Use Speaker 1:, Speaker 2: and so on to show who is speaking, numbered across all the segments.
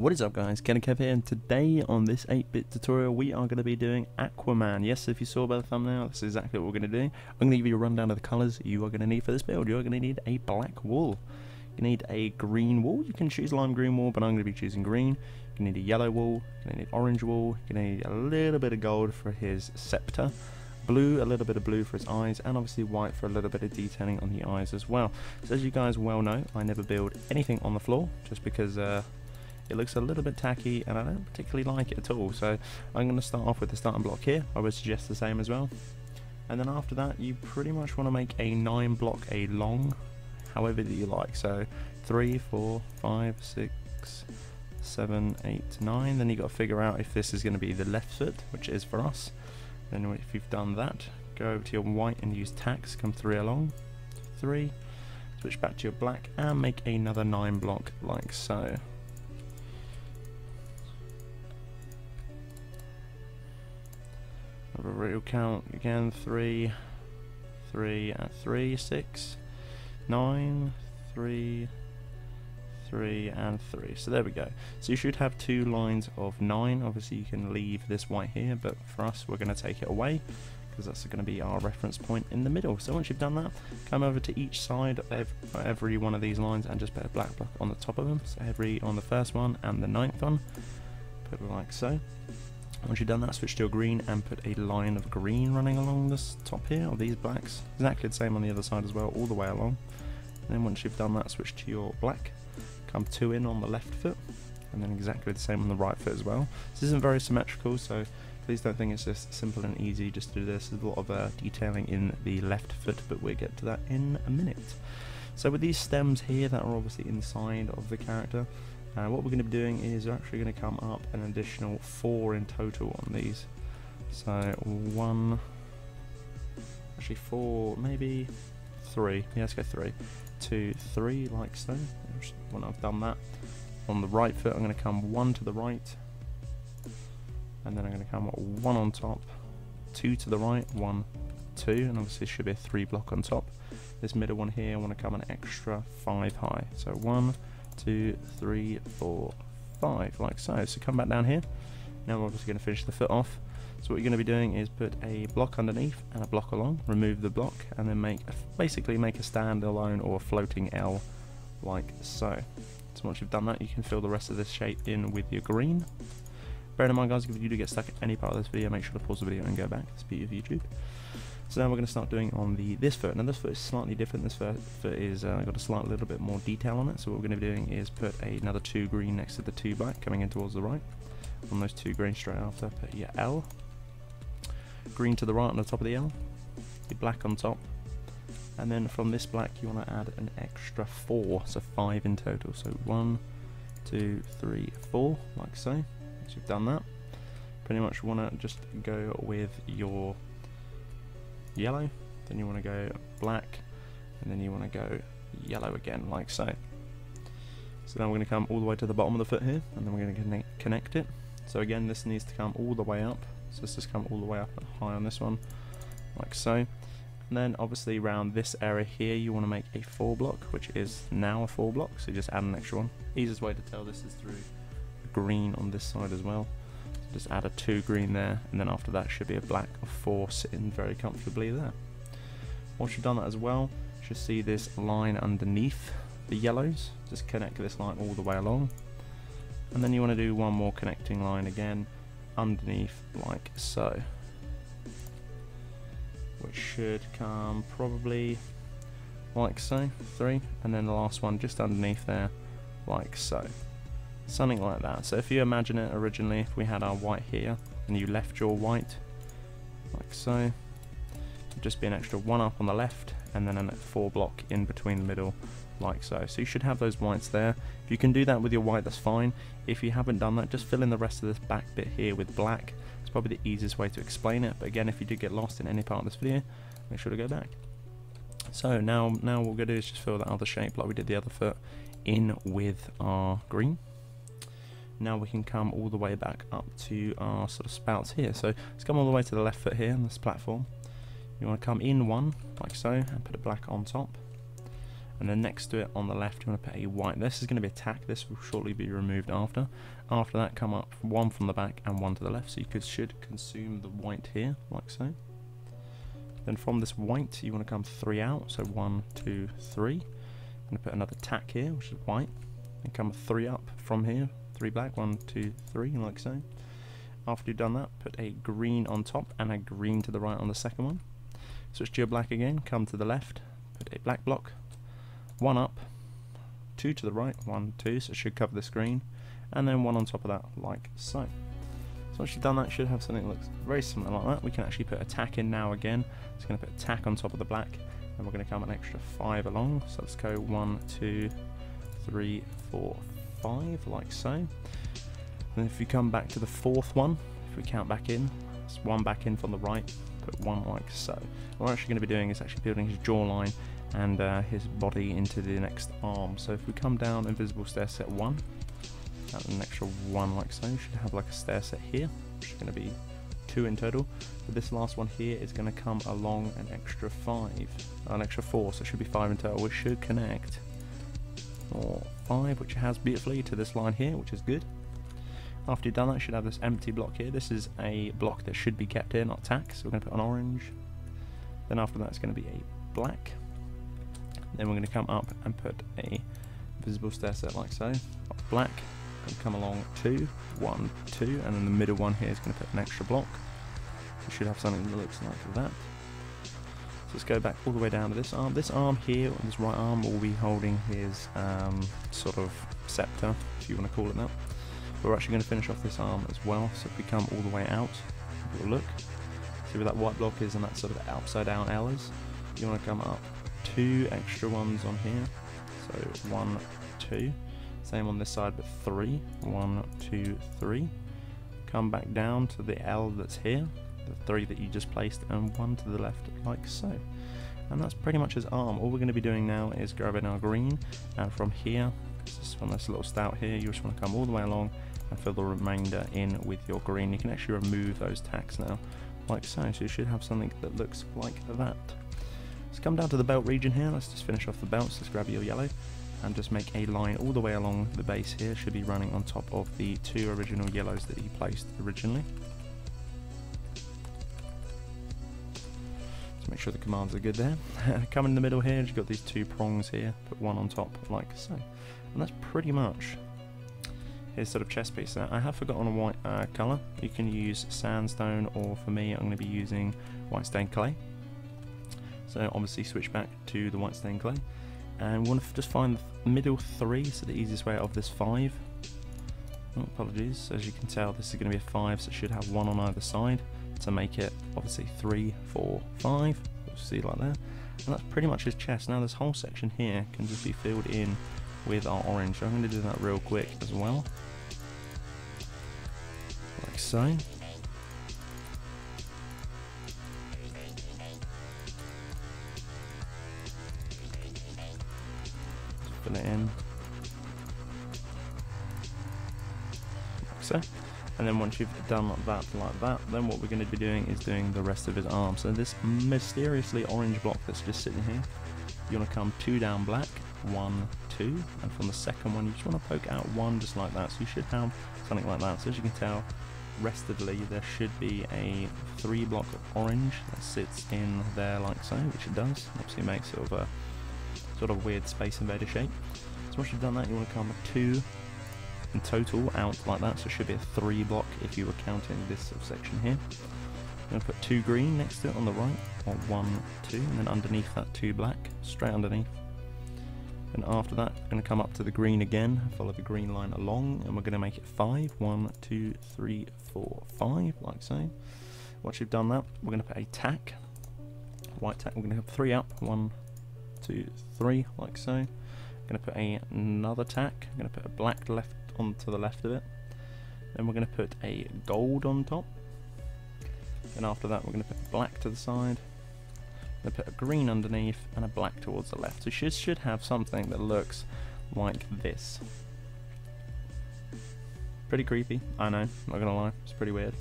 Speaker 1: What is up guys, Killerkev here, and today on this 8-bit tutorial we are going to be doing Aquaman. Yes, if you saw by the thumbnail, that's exactly what we're going to do. I'm going to give you a rundown of the colours you are going to need for this build. You're going to need a black wool. You need a green wool. You can choose lime green wool, but I'm going to be choosing green. You need a yellow wool, you're going to need orange wool, you're going to need a little bit of gold for his scepter, blue, a little bit of blue for his eyes, and obviously white for a little bit of detailing on the eyes as well. So as you guys well know, I never build anything on the floor, just because it looks a little bit tacky and I don't particularly like it at all. So I'm going to start off with the starting block here. I would suggest the same as well. And then after that you pretty much want to make a 9 block a long, however that you like. So 3, 4, 5, 6, 7, 8, 9. Then you got to figure out if this is going to be the left foot, which is for us. Then if you've done that, go over to your white and use tacks, come 3 along, 3, switch back to your black and make another 9 block like so. Have a real count again, 3, 3 and 3, 6, 9, 3, 3 and 3. So there we go. So you should have 2 lines of 9. Obviously you can leave this white here, but for us we're going to take it away because that's going to be our reference point in the middle. So once you've done that, come over to each side of every one of these lines and just put a black block on the top of them. So every on the first one and the 9th one, put it like so. Once you've done that, switch to your green and put a line of green running along this top here of these blacks. Exactly the same on the other side as well, all the way along. And then once you've done that, switch to your black, come 2 in on the left foot, and then exactly the same on the right foot as well. This isn't very symmetrical, so please don't think it's just simple and easy just to do this. There's a lot of detailing in the left foot, but we'll get to that in a minute. So with these stems here that are obviously inside of the character, what we're going to be doing is we're actually going to come up an additional 4 in total on these. So 1, actually 4, maybe 3. Yeah, let's go 3. 2, 3 like so. When I've done that, on the right foot I'm going to come 1 to the right, and then I'm going to come 1 on top, 2 to the right, 1, 2, and obviously it should be a 3 block on top. This middle one here I want to come an extra 5 high. So 1, 2, 3, 4, 5 like so. So come back down here. Now we're obviously going to finish the foot off. So what you're going to be doing is put a block underneath and a block along, remove the block, and then basically make a standalone or a floating L like so. So once you've done that, you can fill the rest of this shape in with your green. Bear in mind guys, if you do get stuck at any part of this video, make sure to pause the video and go back. It's the beauty of YouTube. So now we're going to start doing on this foot. Now this foot is slightly different. This foot is got a slight little bit more detail on it. So what we're going to be doing is put another 2 green next to the 2 black coming in towards the right. On those 2 green straight after, put your L. Green to the right on the top of the L. Your black on top. And then from this black you want to add an extra 4, so 5 in total. So 1, 2, 3, 4 like so. Once you've done that, pretty much want to just go with your yellow, then you want to go black, and then you want to go yellow again like so. So now we're going to come all the way to the bottom of the foot here, and then we're going to connect it. So again, this needs to come all the way up, so let's just come all the way up and high on this one like so. And then obviously around this area here you want to make a 4 block, which is now a 4 block, so just add an extra one. Easiest way to tell this is through green on this side as well. Just add a 2 green there, and then after that should be a black of 4 sitting very comfortably there. Once you've done that as well, you should see this line underneath the yellows. Just connect this line all the way along, and then you want to do one more connecting line again underneath like so, which should come probably like so, 3, and then the last one just underneath there like so. Something like that. So if you imagine it originally, if we had our white here and you left your white like so, it'd just be an extra 1 up on the left and then a 4 block in between the middle like so. So you should have those whites there. If you can do that with your white, that's fine. If you haven't done that, just fill in the rest of this back bit here with black. It's probably the easiest way to explain it, but again, if you do get lost in any part of this video, make sure to go back. So now what we're going to do is just fill that other shape like we did the other foot in with our green. Now we can come all the way back up to our sort of spouts here. So let's come all the way to the left foot here on this platform. You want to come in 1 like so and put a black on top, and then next to it on the left you want to put a white. This is going to be a tack, this will shortly be removed after. After that come up one from the back and one to the left, so you should consume the white here, like so. Then from this white you want to come 3 out, so 1, 2, 3. I'm going to put another tack here, which is white, and come 3 up from here, 3 black, 1, 2, 3, like so. After you've done that, put a green on top and a green to the right on the second one. Switch to your black again, come to the left, put a black block, 1 up, 2 to the right, 1, 2, so it should cover the screen, and then 1 on top of that, like so. So once you've done that, you should have something that looks very similar like that. We can actually put a tack in now again. It's going to put a tack on top of the black, and we're going to come an extra 5 along. So let's go 1, 2, 3, 4, 5, like so. And if you come back to the 4th one, if we count back in, it's 1 back in from the right, put 1 like so. What we're actually going to be doing is actually building his jawline and his body into the next arm. So if we come down invisible stair set 1, add an extra 1 like so, you should have like a stair set here, which is going to be 2 in total. But this last one here is going to come along an extra 4, so it should be 5 in total, which should connect, or 5, which it has beautifully, to this line here, which is good. After you've done that, you should have this empty block here. This is a block that should be kept here, not tack, so we're going to put an orange. Then after that it's going to be a black. Then we're going to come up and put a visible stair set like so, black, and come along 2, 1, 2, and then the middle one here is going to put an extra block. You should have something that looks like that. So let's go back all the way down to this arm. This arm here, on this right arm, will be holding his sort of scepter, if you want to call it that. But we're actually going to finish off this arm as well, so if we come all the way out, have a look. See where that white block is and that sort of upside down L is? You want to come up 2 extra ones on here, so 1, 2. Same on this side, but 3. 1, 2, 3. Come back down to the L that's here, the 3 that you just placed, and 1 to the left, like so. And that's pretty much his arm. All we're going to be doing now is grabbing our green, and from here, just from this little spout here, you just want to come all the way along and fill the remainder in with your green. You can actually remove those tacks now, like so. So you should have something that looks like that. Let's come down to the belt region here. Let's just finish off the belts. Let's grab your yellow and just make a line all the way along the base here. Should be running on top of the 2 original yellows that you placed originally. Let's make sure the commands are good there. Come in the middle here, you've got these 2 prongs here, put 1 on top like so. And that's pretty much his sort of chest piece there. I have forgotten a white colour. You can use sandstone, or for me I'm going to be using white stained clay. So obviously switch back to the white stained clay. And we want to just find the middle 3, so the easiest way out of this 5. Oh, apologies, as you can tell this is going to be a 5, so it should have 1 on either side to make it obviously 3, 4, 5. You'll see like that. And that's pretty much his chest. Now this whole section here can just be filled in with our orange. So I'm going to do that real quick as well, like so. Fill it in like so. And then once you've done like that, then what we're going to be doing is doing the rest of his arm. So this mysteriously orange block that's just sitting here, you want to come 2 down black, 1, 2, and from the second one you just want to poke out 1 just like that. So you should have something like that. So as you can tell, restively there should be a 3 block of orange that sits in there like so, which it does. Obviously it makes sort of weird Space Invader shape. So once you've done that, you want to come 2 in total out like that, so it should be a 3 block if you were counting this sort of section here. I'm going to put 2 green next to it on the right, or 1, 2, and then underneath that 2 black, straight underneath. And after that, I'm going to come up to the green again, follow the green line along, and we're going to make it 5. 1, 2, 3, 4, 5, like so. Once you've done that, we're going to put a tack, white tack. We're going to have 3 up, 1, 2, 3, like so. I'm going to put another tack. I'm going to put a black left onto the left of it. Then we're going to put a gold on top. And after that, we're going to put black to the side. We're going to put a green underneath and a black towards the left. So you should have something that looks like this. Pretty creepy, I know, not gonna lie, it's pretty weird.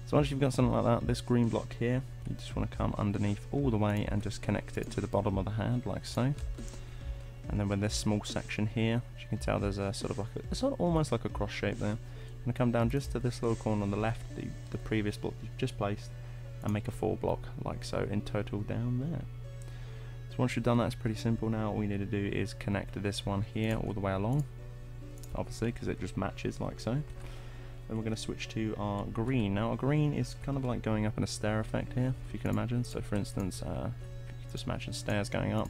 Speaker 1: So once you've got something like that, this green block here, you just want to come underneath all the way and just connect it to the bottom of the hand like so. And then with this small section here, as you can tell, there's a sort of like it's sort of almost like a cross shape there. I'm going to come down just to this little corner on the left, the previous block you've just placed, and make a 4 block like so in total down there. So once you've done that, it's pretty simple now. All we need to do is connect this one here all the way along, obviously, because it just matches like so. Then we're going to switch to our green. Now our green is kind of like going up in a stair effect here, if you can imagine. So for instance, if you just imagine stairs going up,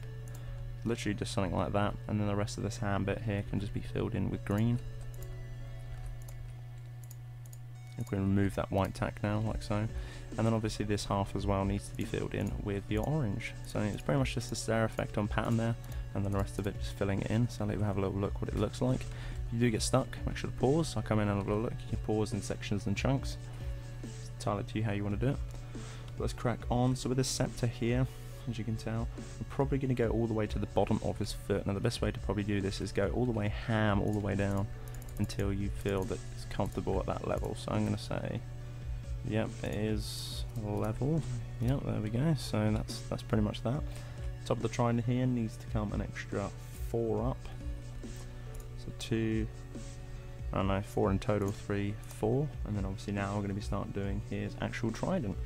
Speaker 1: literally just something like that, and then the rest of this hand bit here can just be filled in with green. If we remove that white tack now, like so, and then obviously this half as well needs to be filled in with your orange. So it's pretty much just a stair effect on pattern there, and then the rest of it just filling it in. So let's have a little look what it looks like. If you do get stuck, make sure to pause. I'll come in and have a little look. You can pause in sections and chunks. It's entirely up to you how you want to do it. But let's crack on. So with this scepter here, as you can tell, I'm probably going to go all the way to the bottom of his foot. Now the best way to probably do this is go all the way ham, all the way down, until you feel that it's comfortable at that level. So I'm going to say, yep, it is level. Yep, there we go. So that's pretty much that. Top of the trident here needs to come an extra 4 up. So 2, I don't know, 4 in total, 3, 4. And then obviously now we're going to be start doing his actual trident.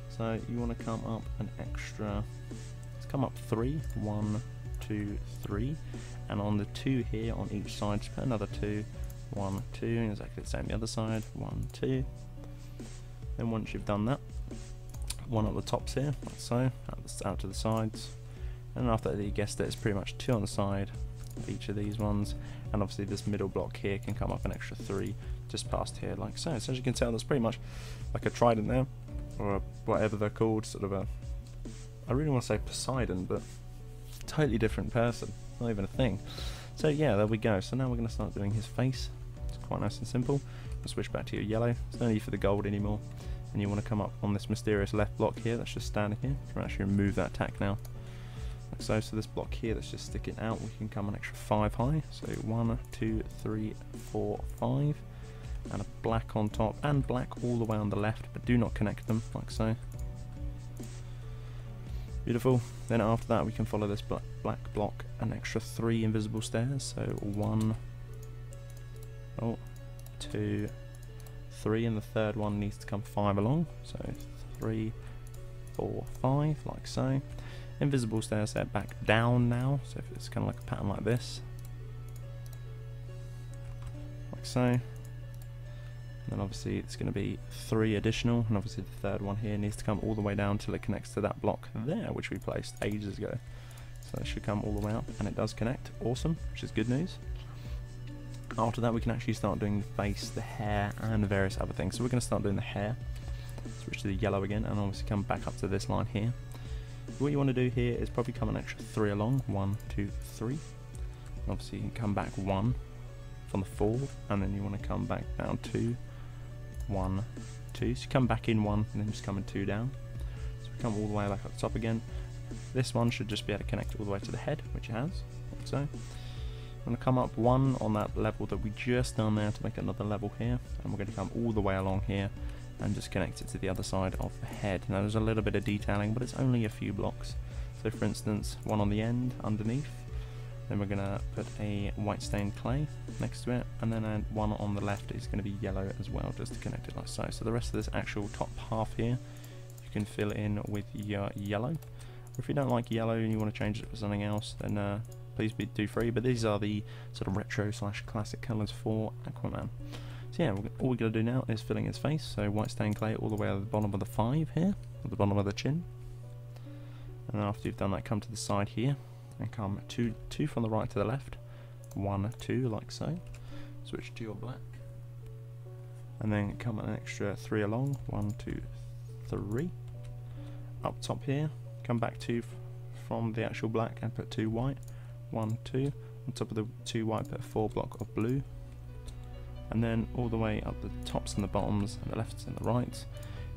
Speaker 1: So you want to come up an extra, let's come up 3, 1, 2, 3. And on the 2 here on each side, just put another 2. 1, 2, exactly the same the other side, 1, 2. Then once you've done that, 1 at the tops here, like so, out to the sides, and after that, you guessed it, it's pretty much 2 on the side of each of these ones, and obviously this middle block here can come up an extra 3 just past here, like so. So as you can tell, there's pretty much like a trident there, or whatever they're called, sort of a, I really want to say Poseidon, but totally different person, not even a thing. So yeah, there we go. So now we're going to start doing his face. It's quite nice and simple. We'll switch back to your yellow. There's no need for the gold anymore. And you want to come up on this mysterious left block here that's just standing here. You can actually remove that tack now. Like so. So this block here that's just sticking out, we can come an extra 5 high. So 1, 2, 3, 4, 5. And a black on top and black all the way on the left, but do not connect them, like so. Beautiful. Then after that we can follow this black block an extra 3 invisible stairs. So 1, 2, 3, and the third one needs to come 5 along. So 3, 4, 5, like so. Invisible stairs there back down now. So if it's kind of like a pattern like this, like so. And then obviously it's going to be 3 additional, and obviously the third one here needs to come all the way down till it connects to that block there, which we placed ages ago. So it should come all the way up, and it does connect. Awesome, which is good news. After that we can actually start doing the face, the hair, and various other things. So we're going to start doing the hair. Switch to the yellow again, and obviously come back up to this line here. What you want to do here is probably come an extra 3 along. 1, 2, 3. And obviously you can come back 1 from the forward, and then you want to come back down 2. 1, 2, so you come back in 1 and then just come in 2 down. So we come all the way back up the top again. This one should just be able to connect all the way to the head, which it has, like so. I'm going to come up 1 on that level that we just done there to make another level here, and we're going to come all the way along here and just connect it to the other side of the head. Now there's a little bit of detailing, but it's only a few blocks. So for instance, 1 on the end underneath. Then we're going to put a white stained clay next to it, and then 1 on the left is going to be yellow as well, just to connect it like so. So the rest of this actual top half here, you can fill in with your yellow. Or if you don't like yellow and you want to change it for something else, then please do free. But these are the sort of retro / classic colours for Aquaman. So yeah, all we're going to do now is filling his face. So white stained clay all the way at the bottom of the 5 here, at the bottom of the chin. And then after you've done that, come to the side here. And come 2 from the right to the left, 1, 2, like so. Switch to your black, and then come an extra 3 along, 1, 2, 3. Up top here, come back 2 from the actual black and put 2 white, 1, 2. On top of the 2 white, put a 4 block of blue, and then all the way up the tops and the bottoms and the lefts and the rights,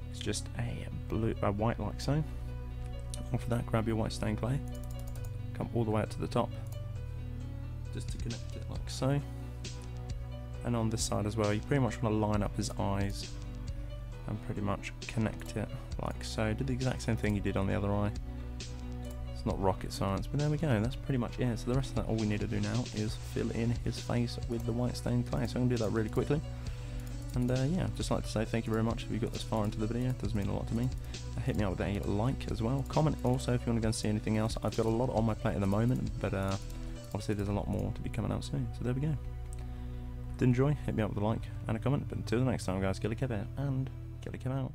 Speaker 1: it's just a white like so. After that, grab your white stained clay. Come all the way up to the top, just to connect it like so. And on this side as well, you pretty much want to line up his eyes and pretty much connect it like so. Do the exact same thing you did on the other eye. Just It's not rocket science, but there we go. That's pretty much it. So the rest of that, all we need to do now is fill in his face with the white stained clay. So I'm going to do that really quickly. And yeah, just like to say thank you very much if you got this far into the video. It does mean a lot to me. Hit me up with a like as well. Comment also if you want to go and see anything else. I've got a lot on my plate at the moment, but obviously there's a lot more to be coming out soon. So there we go. Did enjoy? Hit me up with a like and a comment. But until the next time, guys, Killerkev out and Killerkev out.